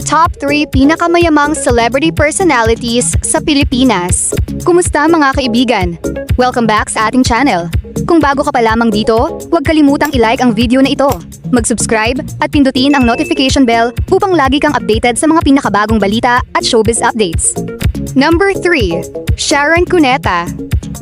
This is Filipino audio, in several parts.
Top 3 pinakamayamang celebrity personalities sa Pilipinas. Kumusta mga kaibigan? Welcome back sa ating channel. Kung bago ka pa lamang dito, huwag kalimutang i-like ang video na ito. Mag-subscribe at pindutin ang notification bell upang lagi kang updated sa mga pinakabagong balita at showbiz updates. Number 3. Sharon Cuneta.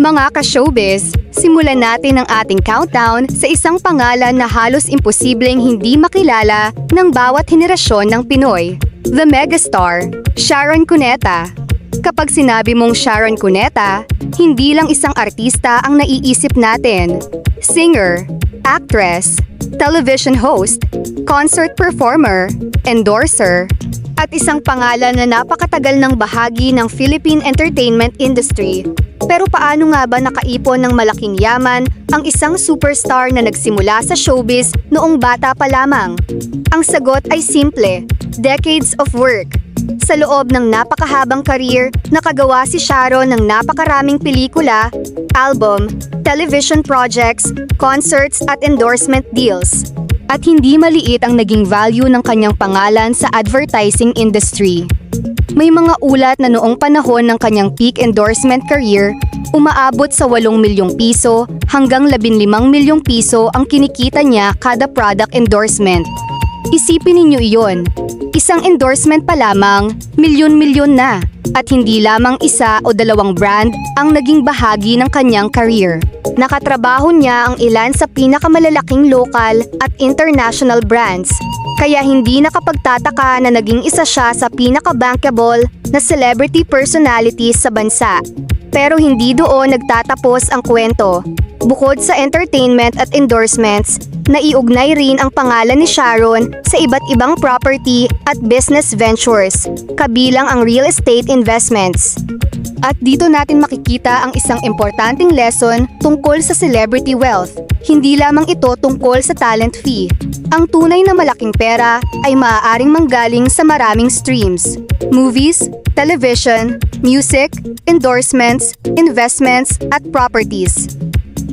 Mga ka-showbiz, simulan natin ang ating countdown sa isang pangalan na halos imposibleng hindi makilala ng bawat henerasyon ng Pinoy. The megastar, Sharon Cuneta. Kapag sinabi mong Sharon Cuneta, hindi lang isang artista ang naiisip natin. Singer, actress, television host, concert performer, endorser, at isang pangalan na napakatagal ng bahagi ng Philippine entertainment industry. Pero paano nga ba nakaipon ng malaking yaman ang isang superstar na nagsimula sa showbiz noong bata pa lamang? Ang sagot ay simple, decades of work. Sa loob ng napakahabang career, nakagawa si Sharon ng napakaraming pelikula, album, television projects, concerts at endorsement deals. At hindi maliit ang naging value ng kanyang pangalan sa advertising industry. May mga ulat na noong panahon ng kanyang peak endorsement career, umaabot sa 8 milyong piso hanggang 15 milyong piso ang kinikita niya kada product endorsement. Isipin ninyo iyon, isang endorsement pa lamang, milyon-milyon na, at hindi lamang isa o dalawang brand ang naging bahagi ng kanyang career. Nakatrabaho niya ang ilan sa pinakamalalaking local at international brands, kaya hindi nakapagtataka na naging isa siya sa pinaka-bankable na celebrity personalities sa bansa. Pero hindi doon nagtatapos ang kwento. Bukod sa entertainment at endorsements, naiugnay rin ang pangalan ni Sharon sa iba't ibang property at business ventures, kabilang ang real estate investments. At dito natin makikita ang isang importanteng lesson tungkol sa celebrity wealth. Hindi lamang ito tungkol sa talent fee. Ang tunay na malaking pera ay maaaring manggaling sa maraming streams. Movies, television, music, endorsements, investments, at properties.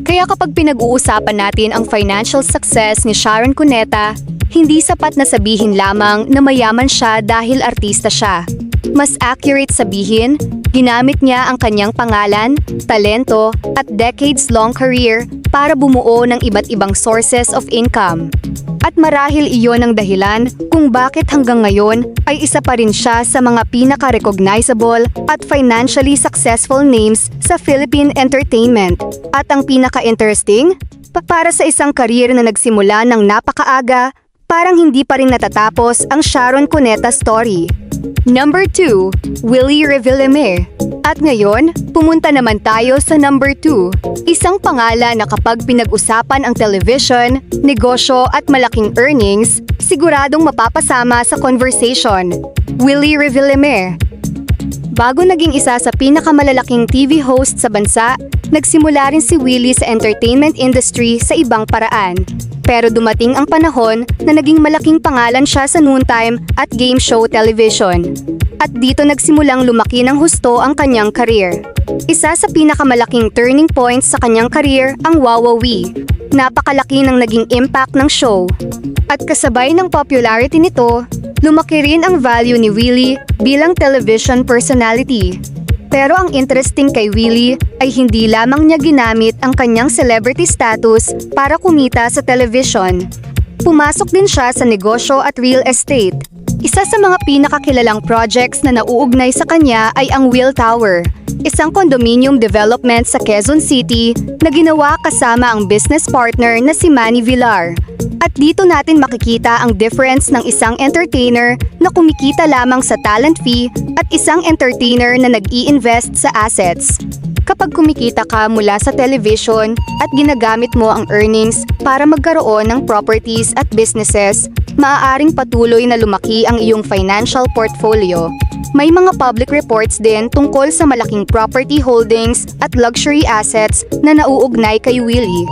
Kaya kapag pinag-uusapan natin ang financial success ni Sharon Cuneta, hindi sapat na sabihin lamang na mayaman siya dahil artista siya. Mas accurate sabihin, ginamit niya ang kanyang pangalan, talento, at decades-long career para bumuo ng iba't ibang sources of income. At marahil iyon ang dahilan kung bakit hanggang ngayon ay isa pa rin siya sa mga pinaka-recognizable at financially successful names sa Philippine entertainment. At ang pinaka-interesting, para sa isang career na nagsimula ng napakaaga, parang hindi pa rin natatapos ang Sharon Cuneta story. Number 2, Willie Revillame. At ngayon, pumunta naman tayo sa number 2, isang pangalan na kapag pinag-usapan ang television, negosyo at malaking earnings, siguradong mapapasama sa conversation. Willie Revillame. Bago naging isa sa pinakamalalaking TV host sa bansa, nagsimula rin si Willie sa entertainment industry sa ibang paraan. Pero dumating ang panahon na naging malaking pangalan siya sa noontime at game show television. At dito nagsimulang lumaki ng husto ang kanyang career. Isa sa pinakamalaking turning points sa kanyang career ang Wawawi. Napakalaki ng naging impact ng show. At kasabay ng popularity nito, lumaki rin ang value ni Willie bilang television personality. Pero ang interesting kay Willie ay hindi lamang niya ginamit ang kanyang celebrity status para kumita sa television. Pumasok din siya sa negosyo at real estate. Isa sa mga pinakakilalang projects na nauugnay sa kanya ay ang Will Tower, isang condominium development sa Quezon City na ginawa kasama ang business partner na si Manny Villar. At dito natin makikita ang difference ng isang entertainer na kumikita lamang sa talent fee at isang entertainer na nag-i-invest sa assets. Kapag kumikita ka mula sa television at ginagamit mo ang earnings para magkaroon ng properties at businesses, maaaring patuloy na lumaki ang iyong financial portfolio. May mga public reports din tungkol sa malaking property holdings at luxury assets na nauugnay kay Willie.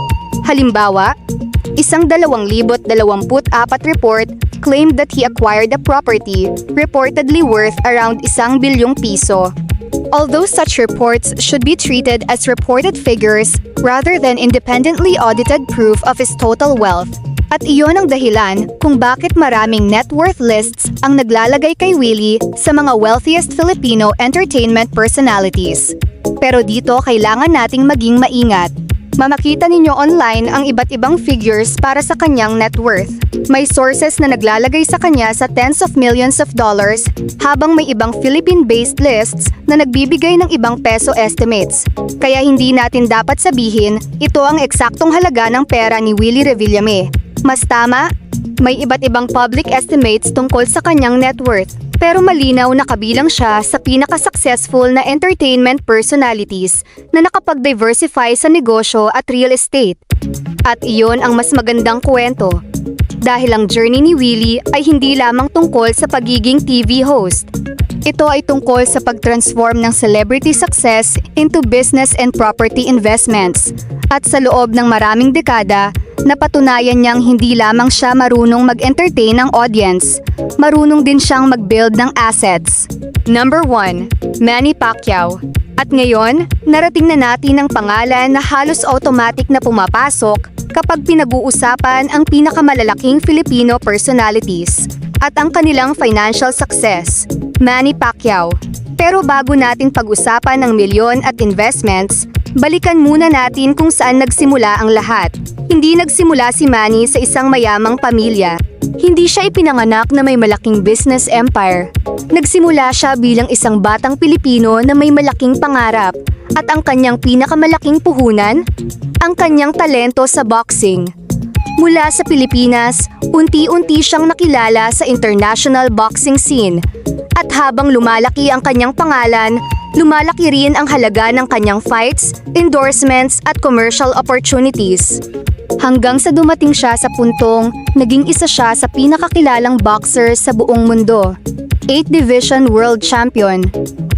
Halimbawa, isang 2024 report claimed that he acquired a property reportedly worth around 1 bilyong piso. Although such reports should be treated as reported figures rather than independently audited proof of his total wealth, At iyon ang dahilan kung bakit maraming net worth lists ang naglalagay kay Willie sa mga wealthiest Filipino entertainment personalities. Pero dito kailangan nating maging maingat. Mamakita ninyo online ang iba't ibang figures para sa kanyang net worth. May sources na naglalagay sa kanya sa tens of millions of dollars, habang may ibang Philippine-based lists na nagbibigay ng ibang peso estimates. Kaya hindi natin dapat sabihin ito ang eksaktong halaga ng pera ni Willie Revillame. Mas tama, may iba't ibang public estimates tungkol sa kanyang net worth. Pero malinaw na kabilang siya sa pinaka-successful na entertainment personalities na nakapag-diversify sa negosyo at real estate. At iyon ang mas magandang kwento. Dahil ang journey ni Willie ay hindi lamang tungkol sa pagiging TV host. Ito ay tungkol sa pag-transform ng celebrity success into business and property investments. At sa loob ng maraming dekada, napatunayan niyang hindi lamang siya marunong mag-entertain ng audience, marunong din siyang mag-build ng assets. Number 1, Manny Pacquiao. At ngayon, narating na natin ang pangalan na halos automatic na pumapasok kapag pinag-uusapan ang pinakamalalaking Filipino personalities at ang kanilang financial success, Manny Pacquiao. Pero bago natin pag-usapan ng milyon at investments, balikan muna natin kung saan nagsimula ang lahat. Hindi nagsimula si Manny sa isang mayamang pamilya. Hindi siya ipinanganak na may malaking business empire. Nagsimula siya bilang isang batang Pilipino na may malaking pangarap, at ang kanyang pinakamalaking puhunan, ang kanyang talento sa boxing. Mula sa Pilipinas, unti-unti siyang nakilala sa international boxing scene. At habang lumalaki ang kanyang pangalan, lumalaki rin ang halaga ng kanyang fights, endorsements at commercial opportunities. Hanggang sa dumating siya sa puntong, naging isa siya sa pinakakilalang boxer sa buong mundo. 8 Division World Champion,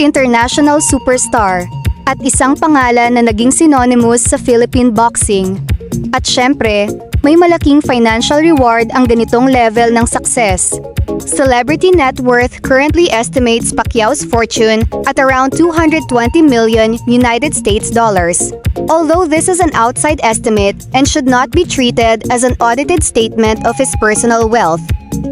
International Superstar, at isang pangalan na naging synonymous sa Philippine boxing. At syempre, may malaking financial reward ang ganitong level ng success. Celebrity net worth currently estimates Pacquiao's fortune at around 220 million United States dollars. Although this is an outside estimate and should not be treated as an audited statement of his personal wealth.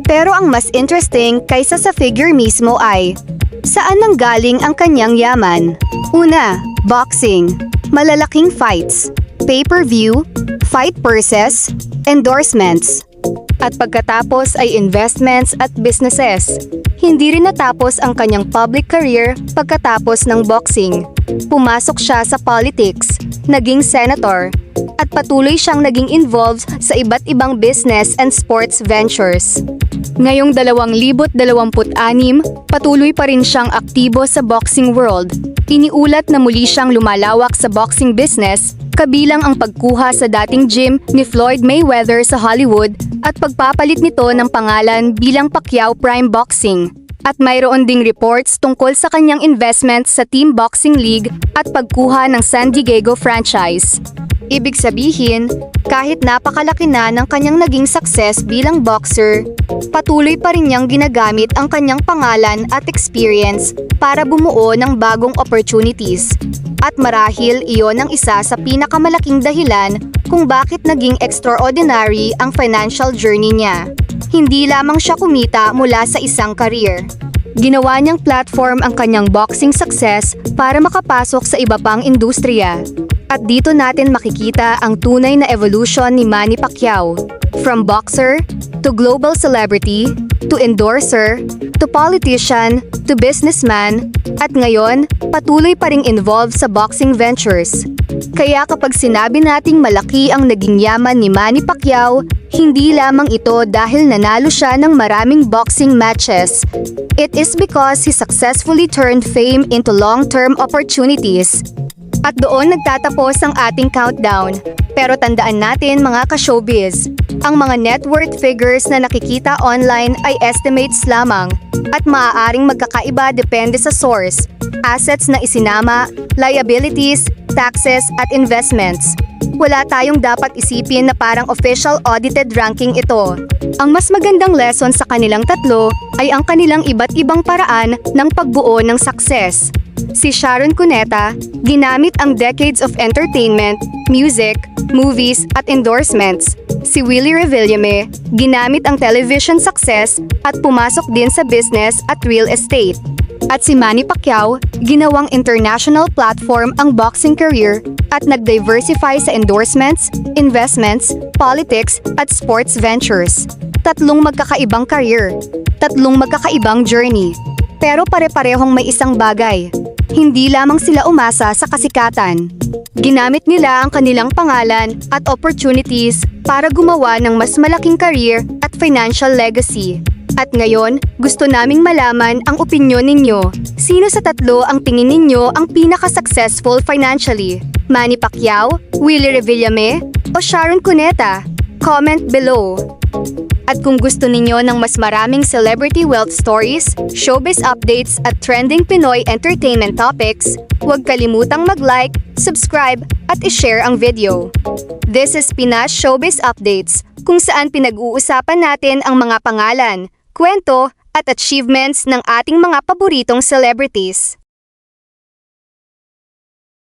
Pero ang mas interesting kaysa sa figure mismo ay, saan nanggaling ang kanyang yaman? Una, boxing, malalaking fights, pay-per-view, fight purses, endorsements. At pagkatapos ay investments at businesses. Hindi rin natapos ang kanyang public career pagkatapos ng boxing. Pumasok siya sa politics, naging senator, at patuloy siyang naging involved sa iba't ibang business and sports ventures. Ngayong 2026, patuloy pa rin siyang aktibo sa boxing world. Iniulat na muli siyang lumalawak sa boxing business, kabilang ang pagkuha sa dating gym ni Floyd Mayweather sa Hollywood at pagpapalit nito ng pangalan bilang Pacquiao Prime Boxing. At mayroon ding reports tungkol sa kanyang investment sa Team Boxing League at pagkuha ng San Diego franchise. Ibig sabihin, kahit napakalaki na ng kanyang naging success bilang boxer, patuloy pa rin niyang ginagamit ang kanyang pangalan at experience para bumuo ng bagong opportunities. At marahil iyon ang isa sa pinakamalaking dahilan kung bakit naging extraordinary ang financial journey niya. Hindi lamang siya kumita mula sa isang career. Ginawa niyang platform ang kanyang boxing success para makapasok sa iba pang industriya. At dito natin makikita ang tunay na evolution ni Manny Pacquiao. From boxer, to global celebrity, to endorser, to politician, to businessman, at ngayon, patuloy pa ring involved sa boxing ventures. Kaya kapag sinabi nating malaki ang naging yaman ni Manny Pacquiao, hindi lamang ito dahil nanalo siya ng maraming boxing matches. It is because he successfully turned fame into long-term opportunities. At doon nagtatapos ang ating countdown. Pero tandaan natin mga ka-showbiz, ang mga net worth figures na nakikita online ay estimates lamang at maaaring magkakaiba depende sa source, assets na isinama, liabilities, taxes at investments. Wala tayong dapat isipin na parang official audited ranking ito. Ang mas magandang lesson sa kanilang tatlo ay ang kanilang iba't ibang paraan ng pagbuo ng success. Si Sharon Cuneta, ginamit ang decades of entertainment, music, movies at endorsements Si Willie Revillame, ginamit ang television success at pumasok din sa business at real estate. At si Manny Pacquiao, ginawang international platform ang boxing career at nag-diversify sa endorsements, investments, politics at sports ventures. Tatlong magkakaibang career, tatlong magkakaibang journey. Pero pare-parehong may isang bagay. Hindi lamang sila umasa sa kasikatan. Ginamit nila ang kanilang pangalan at opportunities para gumawa ng mas malaking career at financial legacy. At ngayon, gusto naming malaman ang opinyon ninyo. Sino sa tatlo ang tingin ninyo ang pinaka-successful financially? Manny Pacquiao, Willie Revillame, o Sharon Cuneta? Comment below. At kung gusto ninyo ng mas maraming celebrity wealth stories, showbiz updates at trending Pinoy entertainment topics, huwag kalimutang mag-like, subscribe, at i-share ang video. This is Pinas Showbiz Updates, kung saan pinag-uusapan natin ang mga pangalan, kwento, at achievements ng ating mga paboritong celebrities.